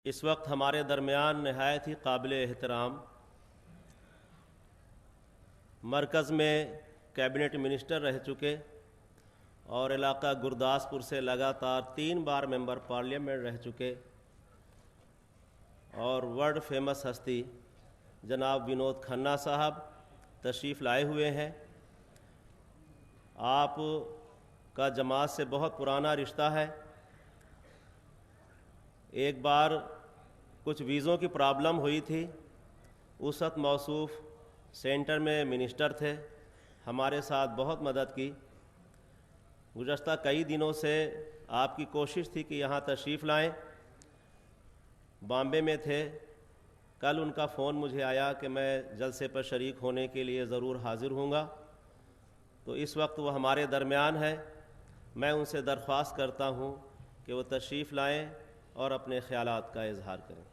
इस वक्त हमारे दरमियान नहायत ही काबिल एहतराम मरकज़ में कैबिनेट मिनिस्टर रह चुके और इलाका गुरदासपुर से लगातार 3 बार मेंबर पार्लियामेंट रह चुके और वर्ल्ड फेमस हस्ती जनाब विनोद खन्ना साहब तशरीफ़ लाए हुए हैं। आप का जमात से बहुत पुराना रिश्ता है। एक बार कुछ वीज़ों की प्रॉब्लम हुई थी, उस वक्त मौसूफ़ सेंटर में मिनिस्टर थे, हमारे साथ बहुत मदद की। गुज़श्ता कई दिनों से आपकी कोशिश थी कि यहाँ तशरीफ़ लाएं। बॉम्बे में थे, कल उनका फ़ोन मुझे आया कि मैं जलसे पर शरीक होने के लिए ज़रूर हाज़िर हूँगा। तो इस वक्त वो हमारे दरमियान है। मैं उनसे दरख्वास्त करता हूँ कि वो तशरीफ़ लाएं और अपने ख़यालात का इजहार करें।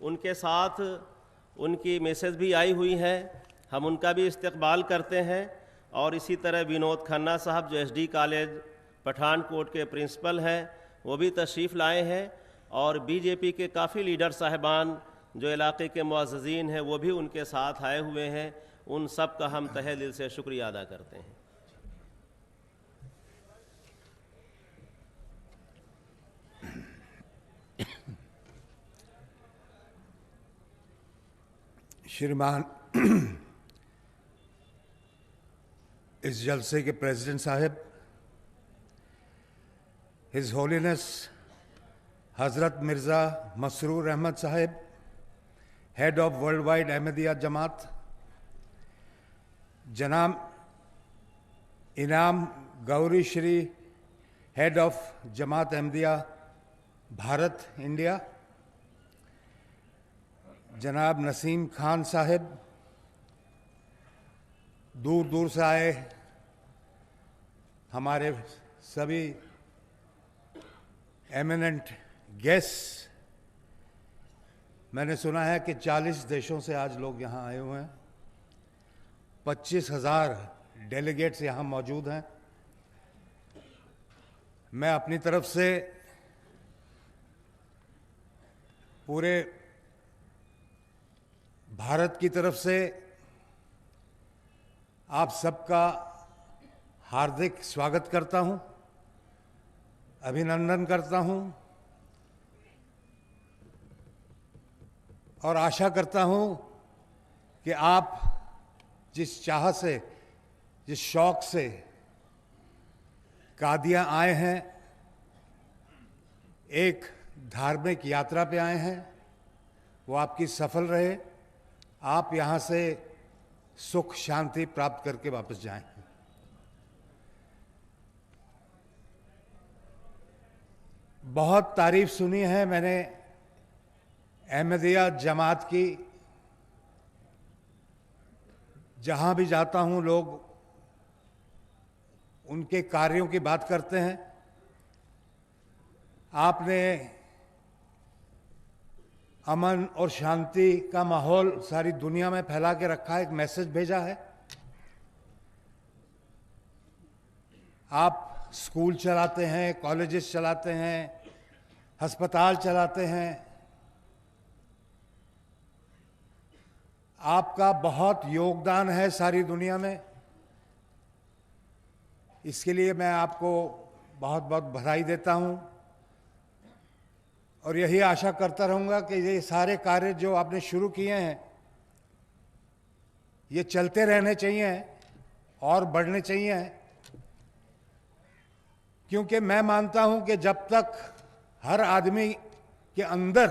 उनके साथ उनकी मैसेज भी आई हुई है, हम उनका भी इस्तकबाल करते हैं। और इसी तरह विनोद खन्ना साहब जो एसडी कॉलेज पठानकोट के प्रिंसिपल हैं, वो भी तशरीफ़ लाए हैं। और बीजेपी के काफ़ी लीडर साहिबान जो इलाके के मुअज़्ज़िज़ीन हैं, वो भी उनके साथ आए हुए हैं। उन सब का हम तहे दिल से शुक्रिया अदा करते हैं। श्रीमान इस जलसे के प्रेसिडेंट साहब, हिज होलीनेस हज़रत मिर्ज़ा मसरूर अहमद साहब, head of world wide Ahmadiyya Jamaat, जनाब Inam Ghauri Shri, head of Jamaat Ahmadiyya Bharat India, जनाब नसीम खान साहब, दूर दूर से आए हमारे सभी एमिनेंट गेस्ट। मैंने सुना है कि 40 देशों से आज लोग यहाँ आए हुए हैं। 25,000 डेलीगेट्स यहाँ मौजूद हैं। मैं अपनी तरफ से पूरे भारत की तरफ से आप सबका हार्दिक स्वागत करता हूं, अभिनंदन करता हूं और आशा करता हूं कि आप जिस चाह से, जिस शौक से कादियां आए हैं, एक धार्मिक यात्रा पे आए हैं, वो आपकी सफल रहे। आप यहाँ से सुख शांति प्राप्त करके वापस जाएं। बहुत तारीफ सुनी है मैंने अहमदिया जमात की। जहाँ भी जाता हूँ लोग उनके कार्यों की बात करते हैं। आपने अमन और शांति का माहौल सारी दुनिया में फैला के रखा है, एक मैसेज भेजा है। आप स्कूल चलाते हैं, कॉलेजेस चलाते हैं, अस्पताल चलाते हैं। आपका बहुत योगदान है सारी दुनिया में। इसके लिए मैं आपको बहुत बहुत बधाई देता हूं और यही आशा करता रहूंगा कि ये सारे कार्य जो आपने शुरू किए हैं ये चलते रहने चाहिए और बढ़ने चाहिए, क्योंकि मैं मानता हूं कि जब तक हर आदमी के अंदर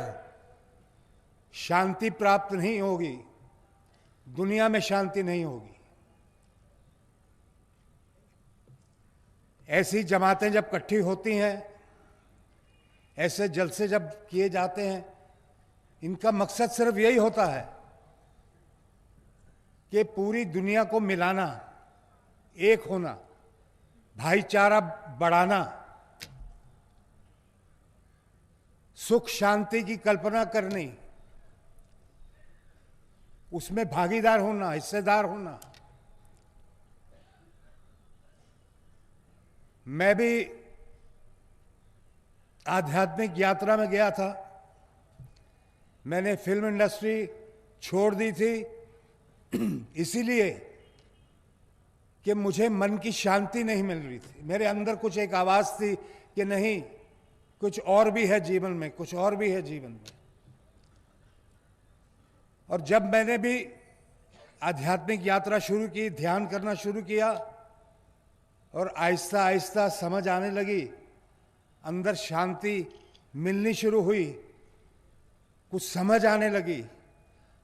शांति प्राप्त नहीं होगी, दुनिया में शांति नहीं होगी। ऐसी जमातें जब इकट्ठी होती हैं, ऐसे जलसे जब किए जाते हैं, इनका मकसद सिर्फ यही होता है कि पूरी दुनिया को मिलाना, एक होना, भाईचारा बढ़ाना। सुख शांति की कल्पना करनी, उसमें भागीदार होना, हिस्सेदार होना। मैं भी आध्यात्मिक यात्रा में गया था। मैंने फिल्म इंडस्ट्री छोड़ दी थी इसीलिए कि मुझे मन की शांति नहीं मिल रही थी। मेरे अंदर कुछ एक आवाज थी कि नहीं, कुछ और भी है जीवन में, कुछ और भी है जीवन में। और जब मैंने भी आध्यात्मिक यात्रा शुरू की, ध्यान करना शुरू किया और आहिस्ता आहिस्ता समझ आने लगी, अंदर शांति मिलनी शुरू हुई, कुछ समझ आने लगी,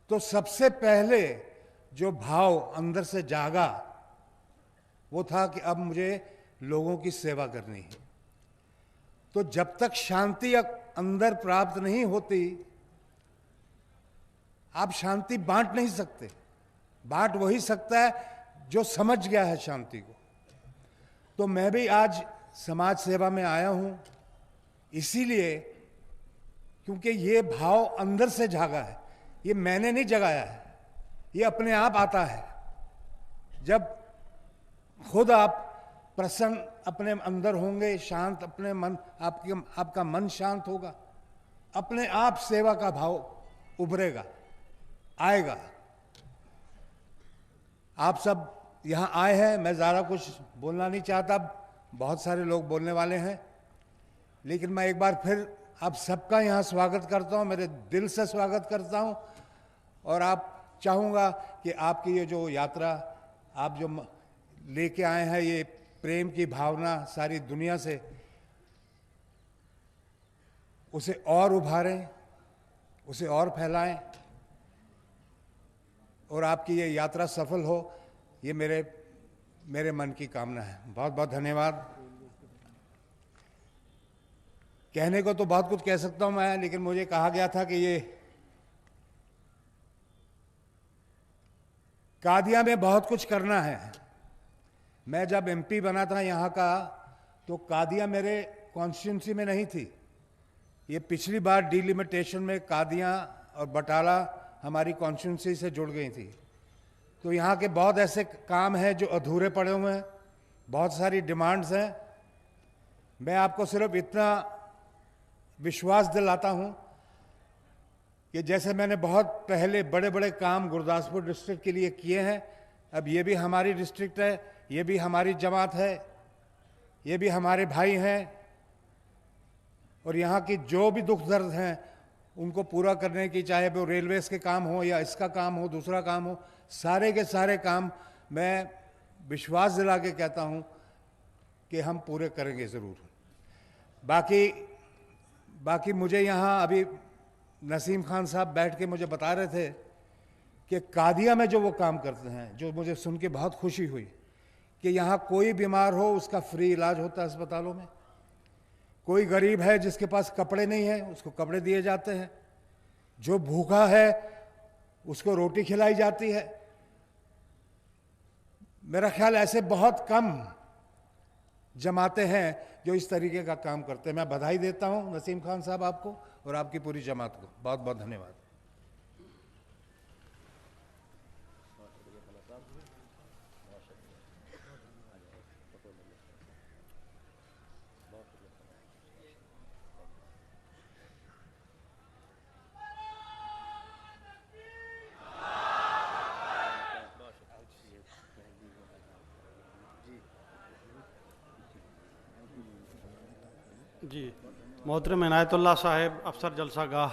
तो सबसे पहले जो भाव अंदर से जागा वो था कि अब मुझे लोगों की सेवा करनी है। तो जब तक शांति अंदर प्राप्त नहीं होती, आप शांति बांट नहीं सकते। बांट वही सकता है जो समझ गया है शांति को। तो मैं भी आज समाज सेवा में आया हूं इसीलिए क्योंकि ये भाव अंदर से जागा है। ये मैंने नहीं जगाया है, ये अपने आप आता है। जब खुद आप प्रसन्न अपने अंदर होंगे, शांत अपने मन, आपका मन शांत होगा, अपने आप सेवा का भाव उभरेगा, आएगा। आप सब यहां आए हैं, मैं ज़्यादा कुछ बोलना नहीं चाहता, बहुत सारे लोग बोलने वाले हैं, लेकिन मैं एक बार फिर आप सबका यहां स्वागत करता हूं, मेरे दिल से स्वागत करता हूं। और आप चाहूँगा कि आपकी ये जो यात्रा आप जो लेके आए हैं, ये प्रेम की भावना सारी दुनिया से, उसे और उभारें, उसे और फैलाएं और आपकी ये यात्रा सफल हो, ये मेरे मन की कामना है। बहुत बहुत धन्यवाद। कहने को तो बहुत कुछ कह सकता हूं मैं, लेकिन मुझे कहा गया था कि ये कादिया में बहुत कुछ करना है। मैं जब एमपी बना था यहाँ का, तो कादिया मेरे कॉन्स्टिट्यूंसी में नहीं थी। ये पिछली बार डिलिमिटेशन में कादिया और बटाला हमारी कॉन्स्टिट्यूंसी से जुड़ गई थी। तो यहाँ के बहुत ऐसे काम हैं जो अधूरे पड़े हुए हैं, बहुत सारी डिमांड्स हैं। मैं आपको सिर्फ इतना विश्वास दिलाता हूँ कि जैसे मैंने बहुत पहले बड़े बड़े काम गुरदासपुर डिस्ट्रिक्ट के लिए किए हैं, अब ये भी हमारी डिस्ट्रिक्ट है, ये भी हमारी जमात है, ये भी हमारे भाई हैं, और यहाँ की जो भी दुख दर्द हैं उनको पूरा करने की, चाहे वो रेलवेज के काम हो या इसका काम हो, दूसरा काम हो, सारे के सारे काम मैं विश्वास दिला के कहता हूँ कि हम पूरे करेंगे ज़रूर। बाकी मुझे यहाँ अभी नसीम खान साहब बैठ के मुझे बता रहे थे कि कादिया में जो वो काम करते हैं, जो मुझे सुन के बहुत खुशी हुई कि यहाँ कोई बीमार हो उसका फ्री इलाज होता है अस्पतालों में। कोई गरीब है जिसके पास कपड़े नहीं है उसको कपड़े दिए जाते हैं, जो भूखा है उसको रोटी खिलाई जाती है। मेरा ख्याल ऐसे बहुत कम जमाते हैं जो इस तरीके का काम करते हैं। मैं बधाई देता हूं नसीम खान साहब आपको और आपकी पूरी जमात को। बहुत बहुत धन्यवाद। जी, मोहतरम इनायतुल्लाह साहब, अफसर जलसागाह,